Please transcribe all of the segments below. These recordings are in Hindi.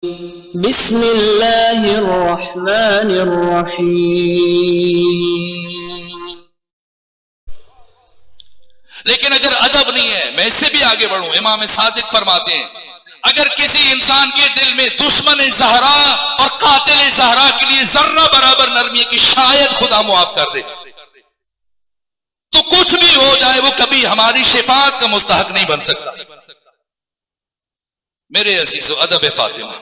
बिस्मिल्लाहिर्रहमानिर्रहीम। लेकिन अगर अदब नहीं है, मैं इससे भी आगे बढ़ूं, इमाम सादिक फरमाते हैं अगर किसी इंसान के दिल में दुश्मन ज़हरा और कातिल ज़हरा के लिए जर्रा बराबर नरमी है कि शायद खुदा मुआफ कर दे, तो कुछ भी हो जाए वो कभी हमारी शिफात का मुस्तहक नहीं बन सकता। मेरे अजीजो, अदब फातिमा,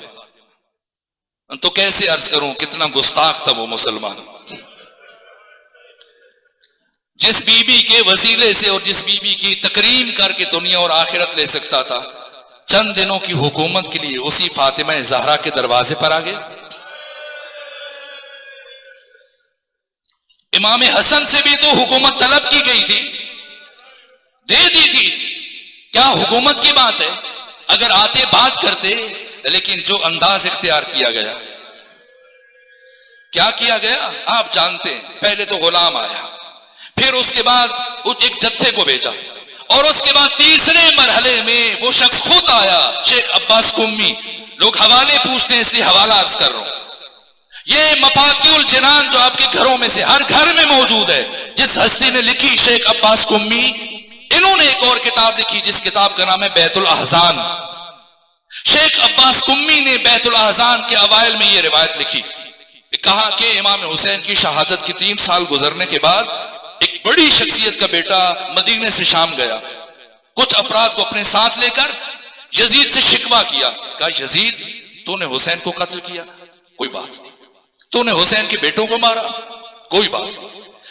तो कैसे अर्ज करूं कितना गुस्ताख था वो मुसलमान, जिस बीबी के वसीले से और जिस बीबी की तकरीम करके दुनिया और आखिरत ले सकता था, चंद दिनों की हुकूमत के लिए उसी फातिमा ज़हरा के दरवाजे पर आ गए। इमाम हसन से भी तो हुकूमत तलब की गई थी, दे दी थी, क्या हुकूमत की बात है, अगर आते बात करते। लेकिन जो अंदाज इख्तियार किया गया, क्या किया गया आप जानते हैं। पहले तो गुलाम आया, फिर उसके बाद एक जत्थे को भेजा, और उसके बाद तीसरे मरहले में वो शख्स खुद आया, शेख अब्बास कुम्मी। लोग हवाले पूछते हैं इसलिए हवाला अर्ज कर रहा हूं। ये मफातिउल जिनान जो आपके घरों में से हर घर में मौजूद है, जिस हस्ती ने लिखी शेख अब्बास कुम्मी, इन्होंने एक और किताब लिखी जिस किताब का नाम है बैतुल अहज़ान। शेख अब्बास कुम्मी ने बैतुल अहज़ान के अवाइल में यह रिवायत लिखी, कहा कि इमाम हुसैन की शहादत के 3 साल गुजरने के बाद एक बड़ी शख्सियत का बेटा मदीने से शाम गया, कुछ अफराद को अपने साथ लेकर यजीद से शिकवा किया, कहा यजीद तूने हुसैन को कत्ल किया, कोई बात नहीं, तूने हुसैन के बेटों को मारा, कोई बात नहीं,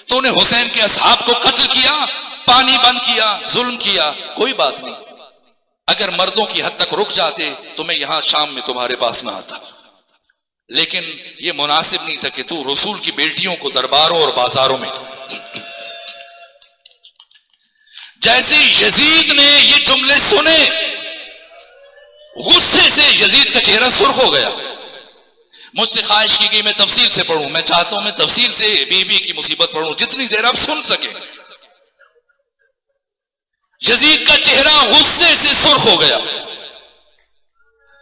तूने हुसैन के असहाब को कत्ल किया, पानी बंद किया, जुल्म किया, कोई बात नहीं, अगर मर्दों की हद तक रुक जाते तो मैं यहां शाम में तुम्हारे पास ना आता, लेकिन यह मुनासिब नहीं था कि तू रसूल की बेटियों को दरबारों और बाजारों में। जैसे यजीद ने ये जुमले सुने, गुस्से से यजीद का चेहरा सुर्ख हो गया। मुझसे ख्वाहिश की गई मैं तफसील से पढ़ूं, मैं चाहता हूं मैं तफसील से बीबी की मुसीबत पढ़ूं, जितनी देर आप सुन सके। यजीद का चेहरा गुस्से से सुर्ख हो गया,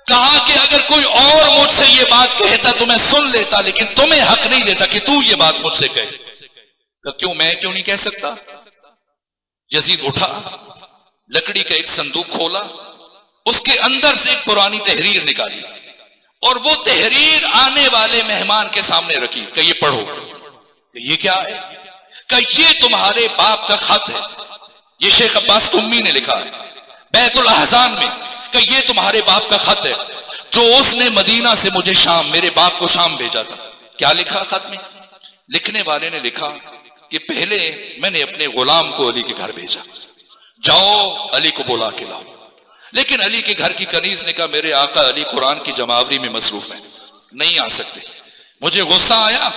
कहा कि अगर कोई और मुझसे ये बात कहता तो मैं सुन लेता, लेकिन तुम्हें हक नहीं देता कि तू ये बात मुझसे कहे। क्यों, मैं क्यों नहीं कह सकता। यजीद उठा, लकड़ी का एक संदूक खोला, उसके अंदर से एक पुरानी तहरीर निकाली और वो तहरीर आने वाले मेहमान के सामने रखी, कि ये पढ़ो। ये क्या है, कि ये तुम्हारे बाप का खत है, ये शेख अब्बास कुम्मी ने लिखा है बैतुल अहज़ान में, कि ये तुम्हारे बाप का खत है जो उसने मदीना से मुझे शाम, मेरे बाप को शाम भेजा था। क्या लिखा खत में, लिखने वाले ने लिखा कि पहले मैंने अपने गुलाम को अली के घर भेजा, जाओ अली को बुला के लाओ, लेकिन अली के घर की कनीज ने कहा मेरे आका अली कुरान की जमावरी में मसरूफ है, नहीं आ सकते। मुझे गुस्सा आया,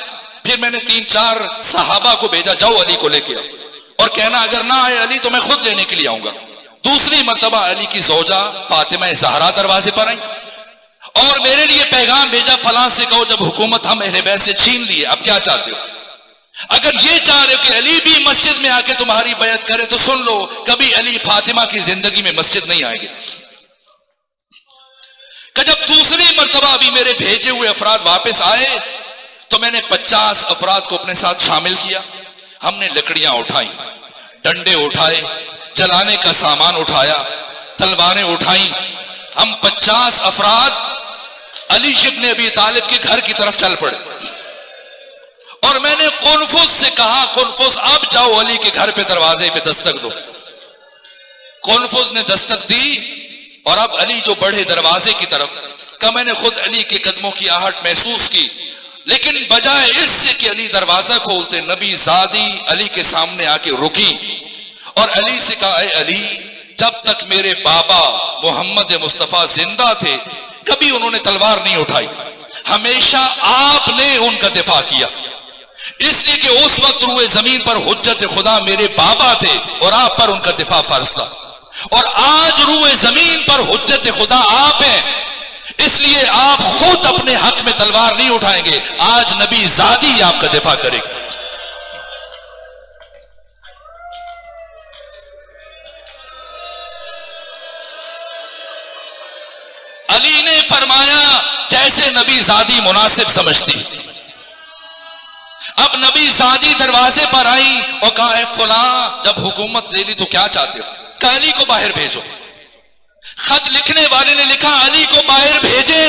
फिर मैंने 3-4 सहाबा को भेजा, जाओ अली को लेके आओ, और कहना अगर ना आए अली तो मैं खुद लेने के लिए आऊंगा। दूसरी मर्तबा अली की जोजा फातिमा ज़हरा दरवाजे पर आई और मेरे लिए पैगाम भेजा, फलां से कहो जब हुकूमत हम अहले बैत से छीन लिए, अब क्या चाहते हो, अगर ये चाह रहे हो कि अली भी मस्जिद में आके तुम्हारी बैत करे तो सुन लो, कभी अली फातिमा की जिंदगी में मस्जिद नहीं आएंगे। जब दूसरी मर्तबा भी मेरे भेजे हुए अफराद वापस आए तो मैंने 50 अफराद को अपने साथ शामिल किया। हमने लकड़ियां उठाई, डंडे उठाए, जलाने का सामान उठाया, तलवारें उठाई। हम 50 अफराद अली इब्न अबी तालिब के घर की तरफ चल पड़े और मैंने कुनफुस से कहा, कुनफुस अब जाओ अली के घर पे दरवाजे पे दस्तक दो। कुनफुस ने दस्तक दी और अब अली जो बढ़े दरवाजे की तरफ का, मैंने खुद अली के कदमों की आहट महसूस की, लेकिन बजाय इससे कि अली दरवाजा खोलते, नबी ज़ादी अली के सामने आके रुकी और अली से कहा, ऐ अली जब तक मेरे बाबा मोहम्मद मुस्तफा जिंदा थे कभी उन्होंने तलवार नहीं उठाई, हमेशा आपने उनका दिफा किया, इसलिए कि उस वक्त रुए जमीन पर हुज्जत खुदा मेरे बाबा थे और आप पर उनका दिफा फर्ज था, और आज रुए जमीन पर हुज्जत खुदा आप हैं, इसलिए आप खुद अपने हक में तलवार नहीं उठाएंगे, आज नबी ज़ादी आपका दिफा करेगी। अली ने फरमाया कैसे नबी ज़ादी मुनासिब समझती। अब नबी ज़ादी दरवाजे पर आई और कहा, ए फलां, जब हुकूमत ले ली तो क्या चाहते हो? कहा, अली को बाहर भेजो। खत लिखने वाले ने लिखा, अली को बाहर भेजे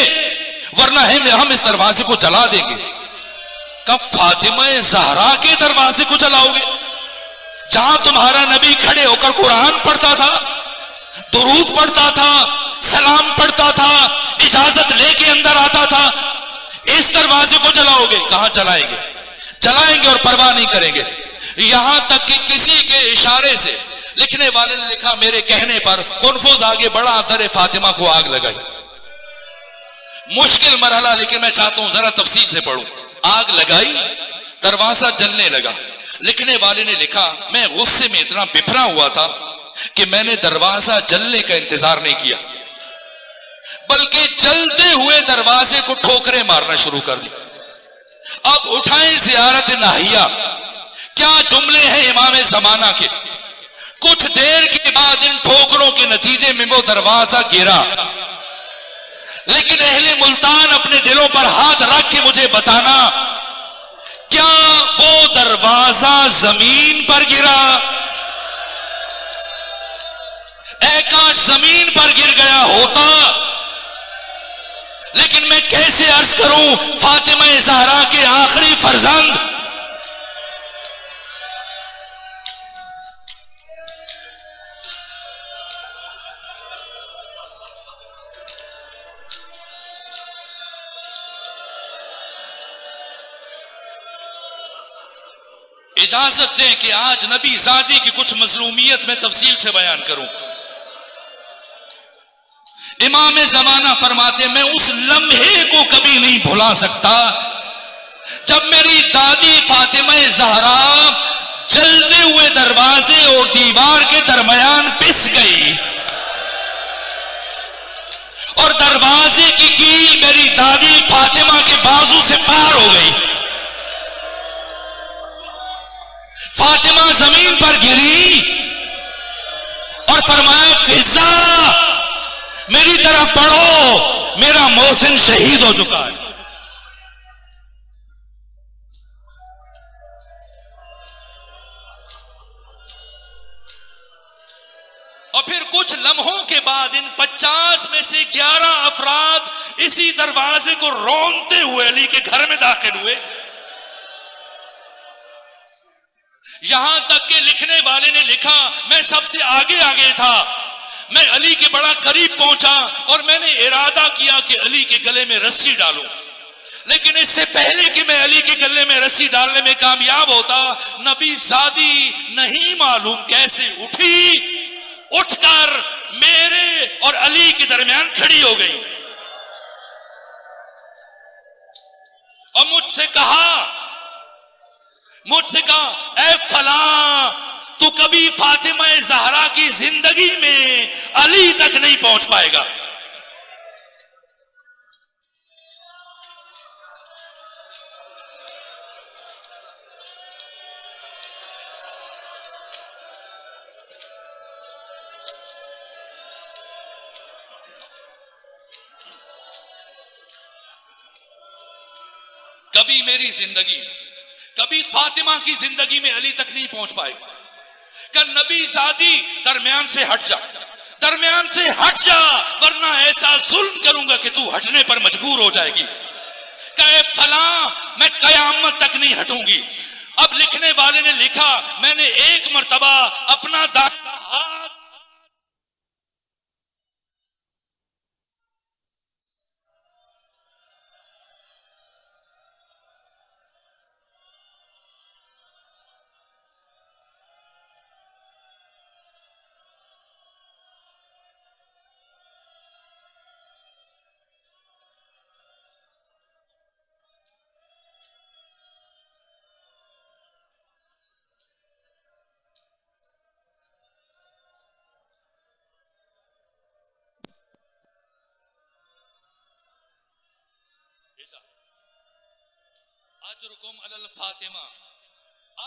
वरना हम इस दरवाजे को जला देंगे। कब फातिमा ज़हरा के दरवाजे को जलाओगे, जहां तुम्हारा नबी खड़े होकर कुरान पढ़ता था, दुरूद पढ़ता था, सलाम पढ़ता था, इजाजत लेके अंदर आता था, इस दरवाजे को जलाओगे? कहां जलाएंगे? जलाएंगे और परवाह नहीं करेंगे। यहां तक कि किसी के इशारे से लिखने वाले ने लिखा, मेरे कहने पर कुनफुज आगे बढ़ा, दर फातिमा को आग लगाई। मुश्किल मरहला, लेकिन मैं चाहता हूं जरा तफसील से पढ़ूं। आग लगाई, दरवाजा जलने लगा। लिखने वाले ने लिखा, मैं गुस्से में इतना बिफरा हुआ था कि मैंने दरवाजा जलने का इंतजार नहीं किया, बल्कि जलते हुए दरवाजे को ठोकरें मारना शुरू कर दी। अब उठाएं ज़ियारत नाहिया, क्या जुमले हैं इमाम ज़माना के। कुछ देर के बाद इन ठोकरों के नतीजे में वो दरवाजा गिरा, लेकिन अहले मुल्तान अपने दिलों पर हाथ रख के मुझे बताना, क्या वो दरवाजा जमीन पर गिरा? काश जमीन पर गिर गया होता, लेकिन मैं कैसे अर्ज करूं, फातिमा ज़हरा के आखिरी फरजंद इजाजत दें कि आज नबी ज़ादी की कुछ मजलूमियत में तफसील से बयान करूं। इमाम ज़माना फरमाते, मैं उस लम्हे को कभी नहीं भुला सकता जब मेरी दादी फातिमा ज़हरा जलते हुए दरवाजे और दीवार के दरमियान पिस गई और दरवाजे की कील मेरी दादी फातिमा के बाजू से पार हो गई। फातिमा जमीन पर गिरी और फरमाया, फिजा मेरी तरफ बढ़ो, मेरा मोहसिन शहीद हो चुका है। और फिर कुछ लम्हों के बाद इन 50 में से 11 अफराद इसी दरवाजे को रौंदते हुए अली के घर में दाखिल हुए। यहां तक के लिखने वाले ने लिखा, मैं सबसे आगे आगे था, मैं अली के बड़ा करीब पहुंचा और मैंने इरादा किया कि अली के गले में रस्सी डालूं, लेकिन इससे पहले कि मैं अली के गले में रस्सी डालने में कामयाब होता, नबी ज़ादी नहीं मालूम कैसे उठी, उठकर मेरे और अली के दरमियान खड़ी हो गई और मुझसे कहा, ऐ फलां, तू कभी फातिमा ज़हरा की जिंदगी में अली तक नहीं पहुंच पाएगा। कभी मेरी जिंदगी, कभी फातिमा की जिंदगी में अली तक नहीं पहुंच पाएगा। कि नबी ज़ादी दरमियान से हट जा, वरना ऐसा जुल्म करूंगा कि तू हटने पर मजबूर हो जाएगी। कहे फलां, मैं कयामत तक नहीं हटूंगी। अब लिखने वाले ने लिखा, मैंने एक मर्तबा अपना दाहिना हाथ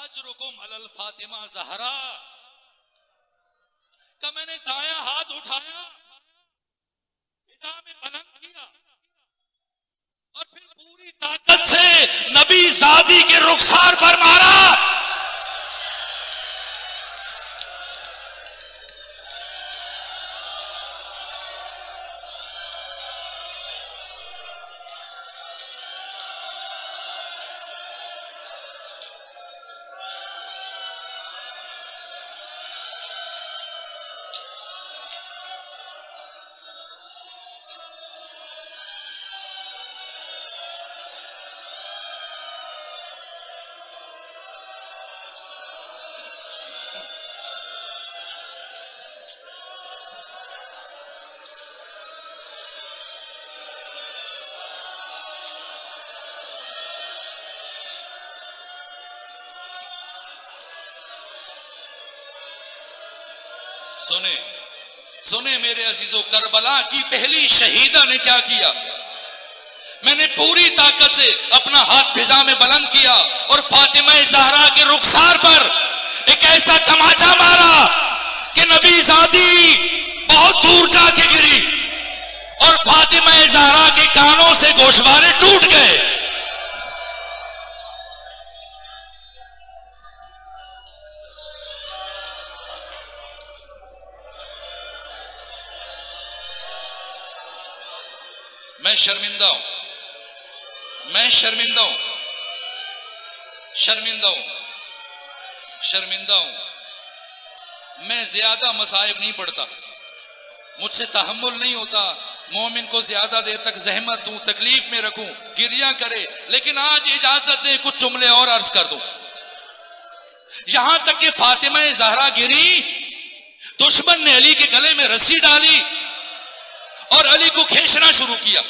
अजरुकुम अलल फातिमा ज़हरा का मैंने दाया हाथ उठाया, फिजा में बुलंद किया ज़ादी के रुखसार पर मारा। सुने सुने मेरे अजीजों, करबला की पहली शहीदा ने क्या किया। मैंने पूरी ताकत से अपना हाथ फिजा में बुलंद किया और फातिमा ज़हरा के रुखसार पर एक ऐसा तमाचा मारा कि नबी ज़ादी बहुत दूर जाके गिरी और फातिमा ज़हरा के कानों से गोशवारे टूट गए। मैं शर्मिंदा हूं, मैं शर्मिंदा हूं, शर्मिंदा हूं, शर्मिंदा हूं। मैं ज्यादा मसाइब नहीं पढ़ता, मुझसे तहम्मुल नहीं होता मोमिन को ज्यादा देर तक जहमत दूं, तकलीफ में रखूं, गिरिया करे। लेकिन आज इजाजत दे कुछ जुमले और अर्ज कर दूं। यहां तक कि फातिमा ज़हरा गिरी, दुश्मन ने अली के गले में रस्सी डाली और अली को खींचना शुरू किया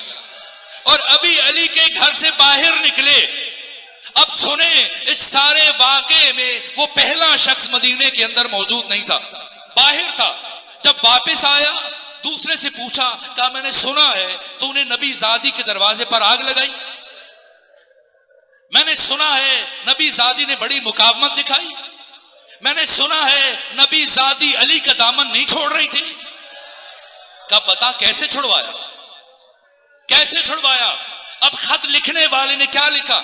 और अभी अली के घर से बाहर निकले। अब सुने, इस सारे वाक़े में वो पहला शख्स मदीने के अंदर मौजूद नहीं था, बाहर था। जब वापस आया दूसरे से पूछा, कहा मैंने सुना है तूने नबी ज़ादी के दरवाजे पर आग लगाई। मैंने सुना है नबी ज़ादी ने बड़ी मुकावमत दिखाई। मैंने सुना है नबी ज़ादी अली का दामन नहीं छोड़ रही थी। कब बता कैसे छुड़वाया, कैसे छुड़वाया। अब खत लिखने वाले ने क्या लिखा,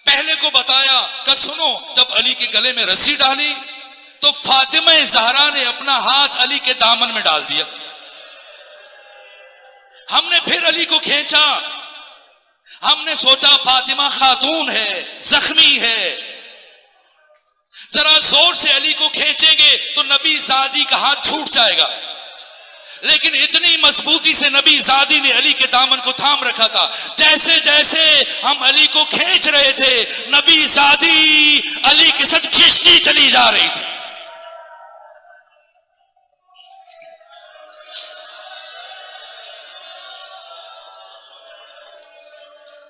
पहले को बताया कि सुनो, जब अली के गले में रस्सी डाली तो फातिमा ज़हरा ने अपना हाथ अली के दामन में डाल दिया। हमने फिर अली को खींचा, हमने सोचा फातिमा खातून है, जख्मी है, जरा जोर से अली को खींचेंगे तो नबी ज़ादी का हाथ छूट जाएगा। लेकिन इतनी मजबूती से नबी ज़ादी ने अली के दामन को थाम रखा था। जैसे जैसे हम अली को खींच रहे थे, नबी ज़ादी अली के साथ खींचती चली जा रही थी।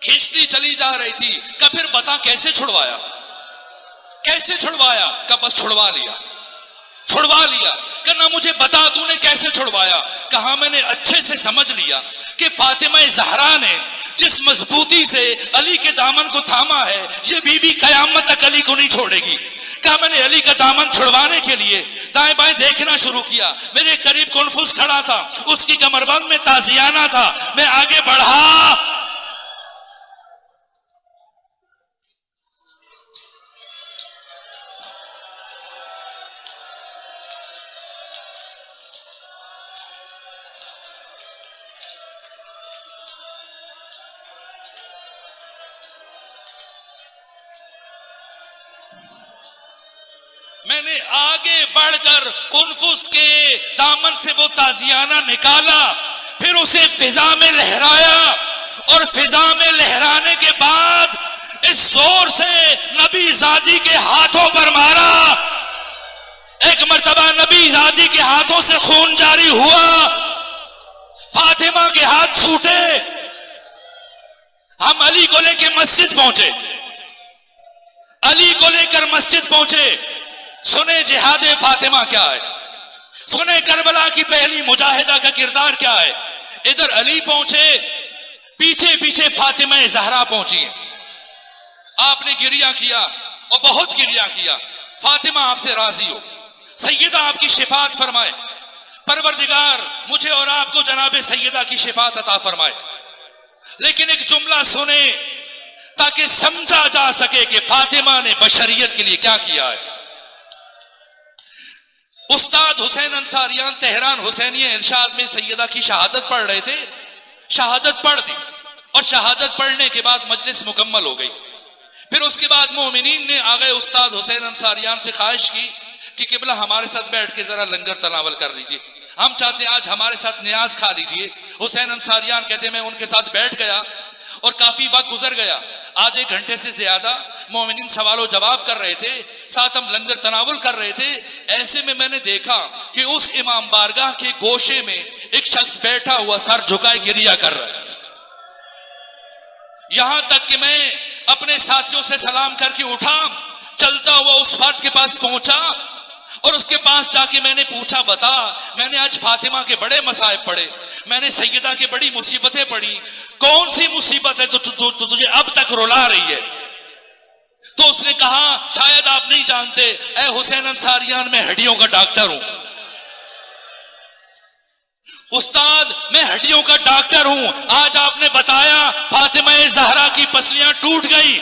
खींचती चली जा रही थी। का फिर बता कैसे छुड़वाया, कैसे छुड़वाया। का बस छुड़वा लिया, छुड़वा लिया। ना मुझे बता तूने कैसे छुड़वाया। कहा मैंने अच्छे से समझ लिया कि फातिमा ज़हरा ने जिस मजबूती से अली के दामन को थामा है, ये बीबी कयामत तक अली को नहीं छोड़ेगी। कहा मैंने अली का दामन छुड़वाने के लिए दाएं बाएं देखना शुरू किया। मेरे करीब कुनफुस खड़ा था, उसकी कमरबंद में ताजियाना था। मैं आगे बढ़ा, मैंने आगे बढ़कर कुनफुस के दामन से वो ताजियाना निकाला, फिर उसे फिजा में लहराया और फिजा में लहराने के बाद इस जोर से नबी ज़ादी के हाथों पर मारा। एक मर्तबा नबी ज़ादी के हाथों से खून जारी हुआ, फातिमा के हाथ छूटे। हम अली को लेकर मस्जिद पहुंचे, अली को लेकर मस्जिद पहुंचे। सुने जिहाद फातिमा क्या है, सुने करबला की पहली मुजाहिदा का किरदार क्या है। इधर अली पहुंचे, पीछे पीछे फातिमा ज़हरा पहुंची। आपने गिरिया किया और बहुत गिरिया किया। फातिमा आपसे राजी हो, सैयदा आपकी शिफात फरमाए। परवरदिगार मुझे और आपको जनाब सैयदा की शिफात अता फरमाए। लेकिन एक जुमला सुने, ताकि समझा जा सके कि फातिमा ने बशरियत के लिए क्या किया है। उस्ताद हुसैन अंसारियान तेहरान हुसैनिया इरशाद में सैयदा की शहादत पढ़ रहे थे, शहादत पढ़ दी और शहादत पढ़ने के बाद मजलिस मुकम्मल हो गई। फिर उसके बाद मोमिनीन ने आ गए उस्ताद हुसैन अंसारियान से ख्वाहिश की कि किबला हमारे साथ बैठ के जरा लंगर तनावल कर लीजिए, हम चाहते हैं आज हमारे साथ न्याज खा लीजिए। हुसैन अंसारियान कहते मैं उनके साथ बैठ गया और काफी वक्त गुजर गया, आधे घंटे से ज्यादा मोमिनीन सवालों जवाब कर रहे थे, साथ हम लंगर तनावुल कर रहे थे। ऐसे में मैंने देखा कि उस इमाम बारगाह के गोशे में एक शख्स बैठा हुआ सर झुकाए गिरिया कर रहा है। यहां तक कि मैं अपने साथियों से सलाम करके उठा, चलता हुआ उस फर्द के पास पहुंचा और उसके पास जाके मैंने पूछा, बता मैंने आज फातिमा के बड़े मसाइब पढ़े, मैंने सैयदा की बड़ी मुसीबतें पढ़ी, कौन सी मुसीबत है तो तुझे अब तक रुला रही है? तो उसने कहा शायद आप नहीं जानते, ऐ हुसैन अंसारियान मैं हड्डियों का डॉक्टर हूं। उस्ताद मैं हड्डियों का डॉक्टर हूं, आज आपने बताया फातिमा ज़हरा की पसलियां टूट गई।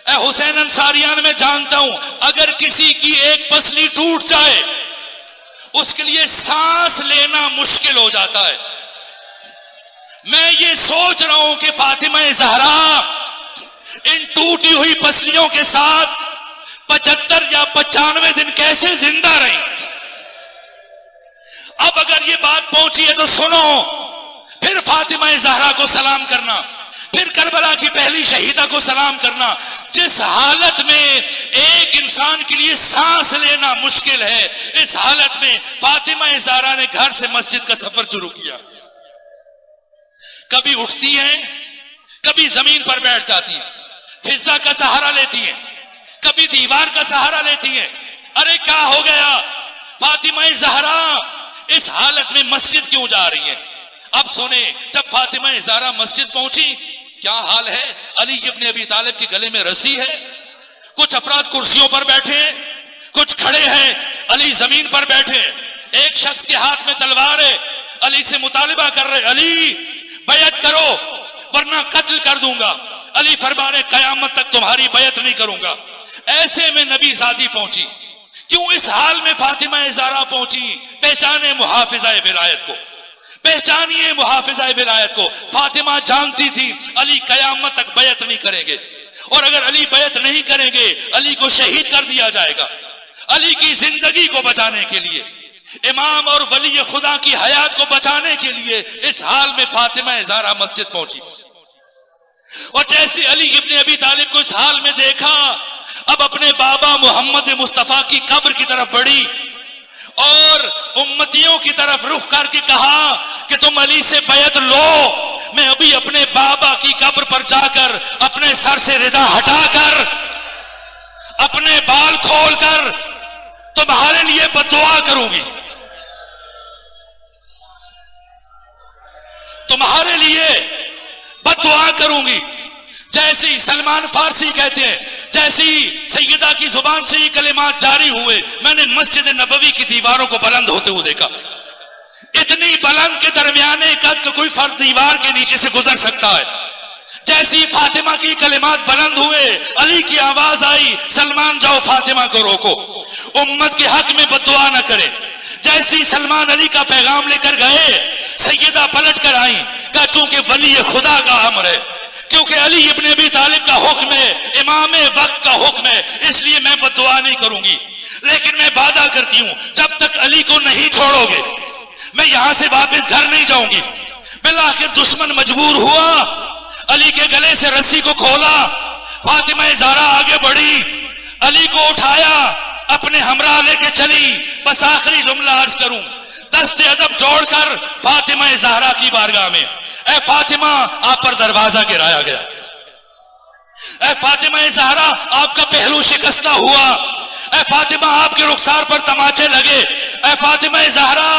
ऐ हुसैन अंसारियान मैं जानता हूं अगर किसी की एक पसली टूट जाए उसके लिए सांस लेना मुश्किल हो जाता है। मैं ये सोच रहा हूं कि फातिमा ज़हरा इन टूटी हुई पसलियों के साथ 75 या 95 दिन कैसे जिंदा रही। अब अगर ये बात पहुंची है तो सुनो, फिर फातिमा ज़हरा को सलाम करना, फिर करबला की पहली शहीदा को सलाम करना। जिस हालत में एक इंसान के लिए सांस लेना मुश्किल है, इस हालत में फातिमा ज़हरा ने घर से मस्जिद का सफर शुरू किया। कभी उठती हैं, कभी जमीन पर बैठ जाती हैं, फिजा का सहारा लेती हैं, कभी दीवार का सहारा लेती हैं। अरे क्या हो गया? फातिमा ज़हरा इस हालत में मस्जिद क्यों जा रही है? अब सुने, जब फातिमा ज़हरा मस्जिद पहुंची क्या हाल है? अली इब्न अबी तालिब के गले में रस्सी है, कुछ अफराद कुर्सियों पर बैठे हैं, कुछ खड़े हैं, अली जमीन पर बैठे, एक शख्स के हाथ में तलवार है, अली से मुतालिबा कर रहे, अली बैत करो वरना कत्ल कर दूंगा। अली फरमाने कयामत तक तुम्हारी बैत नहीं करूंगा। ऐसे में नबी ज़ादी पहुंची। क्यों इस हाल में फातिमा ज़हरा पहुंची? पहचाने मुहाफिजा विलायत को, पहचानिए मुहाफिजा विलायत को। फातिमा जानती थी अली कयामत तक बैत नहीं करेंगे और अगर अली बैत नहीं करेंगे अली को शहीद कर दिया जाएगा। अली की जिंदगी को बचाने के लिए, इमाम और वली खुदा की हयात को बचाने के लिए इस हाल में फातिमा ज़हरा मस्जिद पहुंची। और जैसे अली इब्न अबी तालिब को इस हाल में देखा, अब अपने बाबा मोहम्मद मुस्तफा की कब्र की तरफ बढ़ी और उम्मतियों की तरफ रुख करके कहा कि तुम अली से बैत लो, मैं अभी अपने बाबा की कब्र पर जाकर अपने सर से रिदा हटाकर अपने बाल खोलकर तुम्हारे लिए बद्दुआ करूंगी, तुम्हारे लिए बद्दुआ करूंगी। जैसे ही सलमान फारसी कहते हैं, जैसे ही सैयदा की जुबान से ये कलिमात जारी हुए, मैंने मस्जिद नबवी की दीवारों को बुलंद होते हुए देखा। इतनी बुलंद के दरमियाने कद का कोई फर्द दीवार के नीचे से गुजर सकता है। जैसे ही फातिमा की कलिमात बुलंद हुए, अली की आवाज आई, सलमान जाओ फातिमा को रोको, उम्मत के हक में बद्दुआ न करे। जैसे ही सलमान अली का पैगाम लेकर गए, सैयदा पलट कर आई, कहा चूंकि वली खुदा का अमर है, क्योंकि अली इब्न अबी तालिब का हुक्म है, इमाम वक्त का हुक्म है, इसलिए मैं बद्दुआ नहीं करूंगी। लेकिन मैं वादा करती हूं जब तक अली को नहीं छोड़ोगे मैं यहां से वापस घर नहीं जाऊंगी। बिलाखिर दुश्मन मजबूर हुआ, अली के गले से रस्सी को खोला, फातिमा ज़हरा आगे बढ़ी, अली को उठाया, अपने हमरा लेके चली। बस आखिरी जुमला अर्ज करूं, दस्ते अदब जोड़कर फातिमा ज़हरा की बारगाह में, ऐ फातिमा आप पर दरवाजा गिराया गया, ऐ फातिमा ज़हरा आपका पहलू शिकस्ता हुआ, ऐ फातिमा आपके रुखसार पर तमाचे लगे, ऐ फातिमा ज़हरा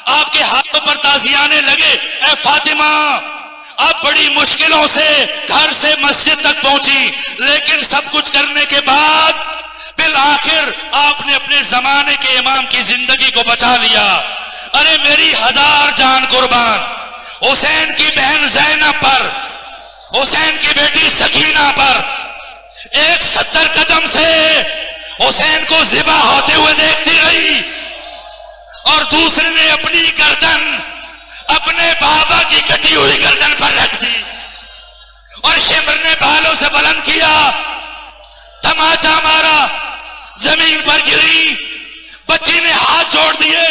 आपके हाथों पर ताजियाने लगे, ऐ फातिमा आप बड़ी मुश्किलों से घर से मस्जिद तक पहुंची, लेकिन सब कुछ करने के बाद बिल आखिर आपने अपने जमाने के इमाम की जिंदगी को बचा लिया। अरे मेरी 1000 जान कुर्बान हुसैन की बहन ज़ैनब पर, छोड़ दिए,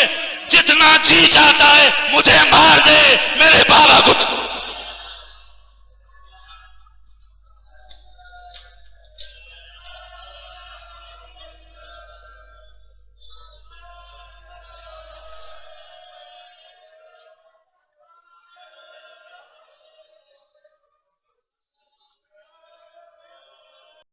जितना जी चाहता है मुझे मार दे, मेरे बाबा